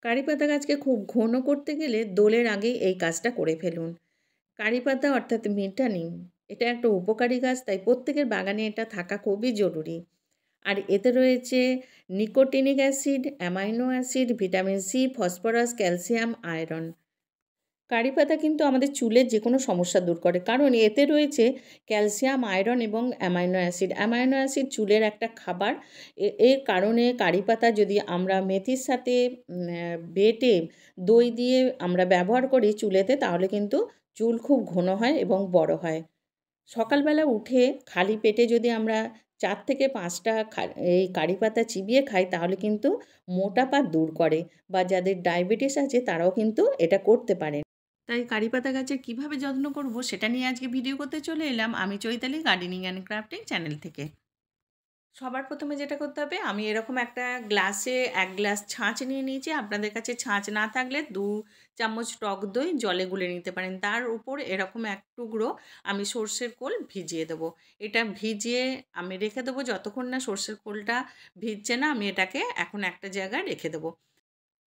কারি পাতা গাছকে খুব ঘন করতে গেলে দোলের আগেই এই কাজটা করে ফেলুন। কারি পাতা অর্থাৎ মিঠা নিম, এটা একটা উপকারী গাছ, তাই প্রত্যেকের বাগানে এটা থাকা খুবই জরুরি। আর এতে রয়েছে nicotinic acid, amino acid, vitamin C, phosphorus, calcium, iron. Curry পাতা কিন্তু আমাদের চুলের যে কোনো সমস্যা দূর করে, কারণ এতে রয়েছে ক্যালসিয়াম, আয়রন এবং অ্যামাইনো অ্যাসিড। অ্যামাইনো অ্যাসিড চুলের একটা খাবার। এর কারণে কারি পাতা যদি আমরা মেথির সাথে বেটে দই দিয়ে আমরা ব্যবহার করি চুলেতে, তাহলে কিন্তু চুল খুব ঘন হয় এবং বড় হয়। সকালবেলা উঠে খালি পেটে যদি আমরা ৪ থেকে ৫টা এই কারি পাতা চিবিয়ে খাই, তাহলে কিন্তু মোটাপা দূর করে, বা যাদের ডায়াবেটিস আছে তারাও কিন্তু এটা করতে পারেন। তাই কারি পাতা গাছের কীভাবে যত্ন করব সেটা নিয়ে আজকে ভিডিও করতে চলে এলাম আমি Chaitali gardening and crafting channel থেকে। সবার প্রথমে যেটা করতে হবে, আমি এরকম একটা গ্লাসে ১ গ্লাস ছাঁচ নিয়ে নিয়েছি। আপনাদের কাছে ছাঁচ না থাকলে ২ চামচ টক দই জলে গুলে নিতে পারেন। তার উপর এরকম ১ টুকরো আমি সর্ষের খোল ভিজিয়ে দেবো। এটা ভিজিয়ে আমি রেখে দেবো যতক্ষণ না সর্ষের খোলটা ভিজছে না, আমি এটাকে এখন একটা জায়গায় রেখে দেবো।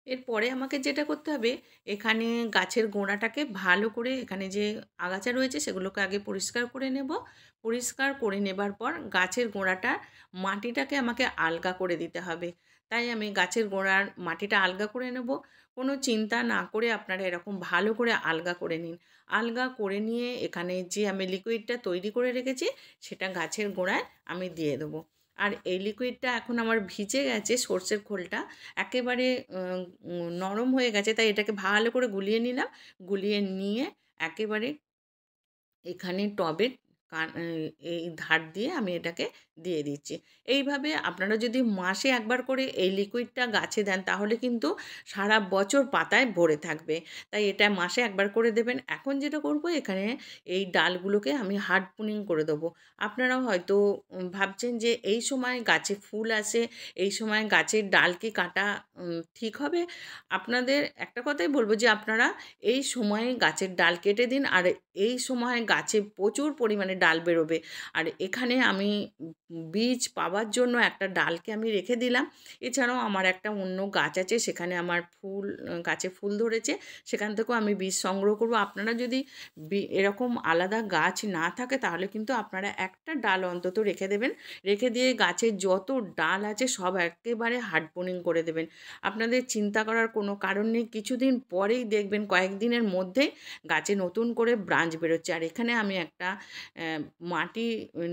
এরপরে আমাকে যেটা করতে হবে, এখানে গাছের গোড়াটাকে ভালো করে, এখানে যে আগাছা রয়েছে সেগুলোকে আগে পরিষ্কার করে নেব। পরিষ্কার করে নেবার পর গাছের গোড়াটা, মাটিটাকে আমাকে আলগা করে দিতে হবে। তাই আমি গাছের গোড়ার মাটিটা আলগা করে নেব। কোনো চিন্তা না করে আপনারা এরকম ভালো করে আলগা করে নিন। আলগা করে নিয়ে এখানে যে আমি লিকুইডটা তৈরি করে রেখেছি সেটা গাছের গোড়ায় আমি দিয়ে দেবো। আর এই লিকুইডটা এখন আমার ভিজে গেছে, সর্ষের খোলটা একেবারে নরম হয়ে গেছে, তাই এটাকে ভালো করে গুলিয়ে নিলাম। গুলিয়ে নিয়ে একেবারে এখানে টবের এই ধার দিয়ে আমি এটাকে দিয়ে দিচ্ছি। এইভাবে আপনারা যদি মাসে একবার করে এই লিকুইডটা গাছে দেন, তাহলে কিন্তু সারা বছর পাতায় ভরে থাকবে। তাই এটা মাসে একবার করে দেবেন। এখন যেটা করব, এখানে এই ডালগুলোকে আমি হার্ড প্রুনিং করে দেবো। আপনারাও হয়তো ভাবছেন যে এই সময় গাছে ফুল আসে, এই সময় গাছের ডাল কি কাটা ঠিক হবে? আপনাদের একটা কথাই বলব যে আপনারা এই সময়ে গাছের ডাল কেটে দিন, আর এই সময় গাছে প্রচুর পরিমাণে ডাল বেরোবে। আর এখানে আমি বীজ পাওয়ার জন্য একটা ডালকে আমি রেখে দিলাম। এছাড়াও আমার একটা অন্য গাছ আছে, সেখানে আমার ফুল গাছে ফুল ধরেছে, সেখান থেকেও আমি বীজ সংগ্রহ করব। আপনারা যদি এরকম আলাদা গাছ না থাকে, তাহলে কিন্তু আপনারা একটা ডাল অন্তত রেখে দেবেন। রেখে দিয়ে গাছের যত ডাল আছে সব একেবারে হার্ড প্রুনিং করে দেবেন। আপনাদের চিন্তা করার কোনো কারণ নেই, কিছুদিন পরেই দেখবেন, কয়েকদিনের মধ্যেই গাছে নতুন করে ব্রাঞ্চ বেরোচ্ছে। আর এখানে আমি একটা মাটি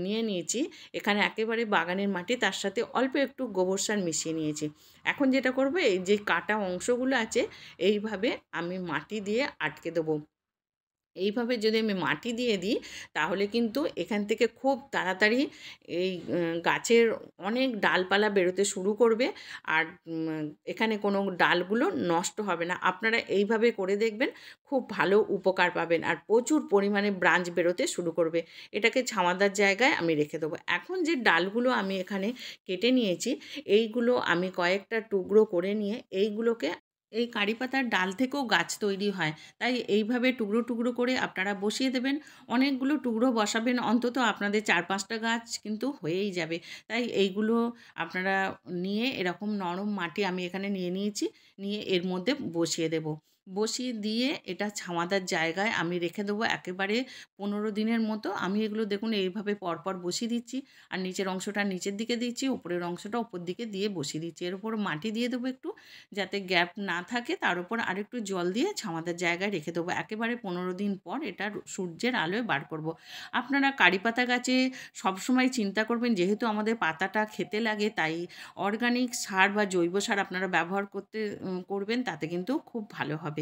নিয়ে নিয়েছি, এখানে একেবারে বাগানের মাটি, তার সাথে অল্প একটু গোবর সার মিশিয়ে নিয়েছি। এখন যেটা করব, এই যে কাটা অংশগুলো আছে এইভাবে আমি মাটি দিয়ে আটকে দেবো। এইভাবে যদি আমি মাটি দিয়ে দিই, তাহলে কিন্তু এখান থেকে খুব তাড়াতাড়ি এই গাছের অনেক ডালপালা বেরোতে শুরু করবে। আর এখানে কোনো ডালগুলো নষ্ট হবে না। আপনারা এইভাবে করে দেখবেন, খুব ভালো উপকার পাবেন আর প্রচুর পরিমাণে ব্রাঞ্চ বেরোতে শুরু করবে। এটাকে ছাওয়াদার জায়গায় আমি রেখে দেবো। এখন যে ডালগুলো আমি এখানে কেটে নিয়েছি, এইগুলো আমি কয়েকটা টুকরো করে নিয়ে এইগুলোকে, এই কারি পাতার ডাল থেকেও গাছ তৈরি হয়, তাই এইভাবে টুকরো টুকরো করে আপনারা বসিয়ে দেবেন। অনেকগুলো টুকরো বসাবেন, অন্তত আপনাদের ৪-৫টা গাছ কিন্তু হয়েই যাবে। তাই এইগুলো আপনারা নিয়ে, এরকম নরম মাটি আমি এখানে নিয়ে নিয়েছি, নিয়ে এর মধ্যে বসিয়ে দেব। বসিয়ে দিয়ে এটা ছাওয়াদার জায়গায় আমি রেখে দেবো একেবারে ১৫ দিনের মতো। আমি এগুলো দেখুন এইভাবে পরপর বসিয়ে দিচ্ছি, আর নিচের অংশটা নিচের দিকে দিচ্ছি, উপরের অংশটা উপর দিকে দিয়ে বসিয়ে দিচ্ছি। এর উপর মাটি দিয়ে দেবো একটু, যাতে গ্যাপ না থাকে। তার উপর আরেকটু জল দিয়ে ছাওয়াদার জায়গায় রেখে দেবো। একেবারে ১৫ দিন পর এটা সূর্যের আলোয় বার করব। আপনারা কারি পাতা গাছে সবসময় চিন্তা করবেন, যেহেতু আমাদের পাতাটা খেতে লাগে, তাই অর্গানিক সার বা জৈব সার আপনারা ব্যবহার করবেন, তাতে কিন্তু খুব ভালো হবে।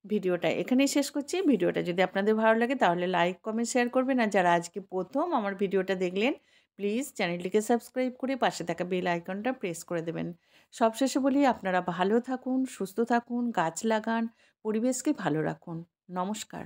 ভিডিওটা এখানেই শেষ করছি। ভিডিওটা যদি আপনাদের ভালো লাগে, তাহলে লাইক, কমেন্ট, শেয়ার করবেন। আর যারা আজকে প্রথম আমার ভিডিওটা দেখলেন, প্লিজ চ্যানেলটিকে সাবস্ক্রাইব করে পাশে থাকা বেল আইকনটা প্রেস করে দেবেন। সবশেষে বলি, আপনারা ভালো থাকুন, সুস্থ থাকুন, গাছ লাগান, পরিবেশকে ভালো রাখুন। নমস্কার।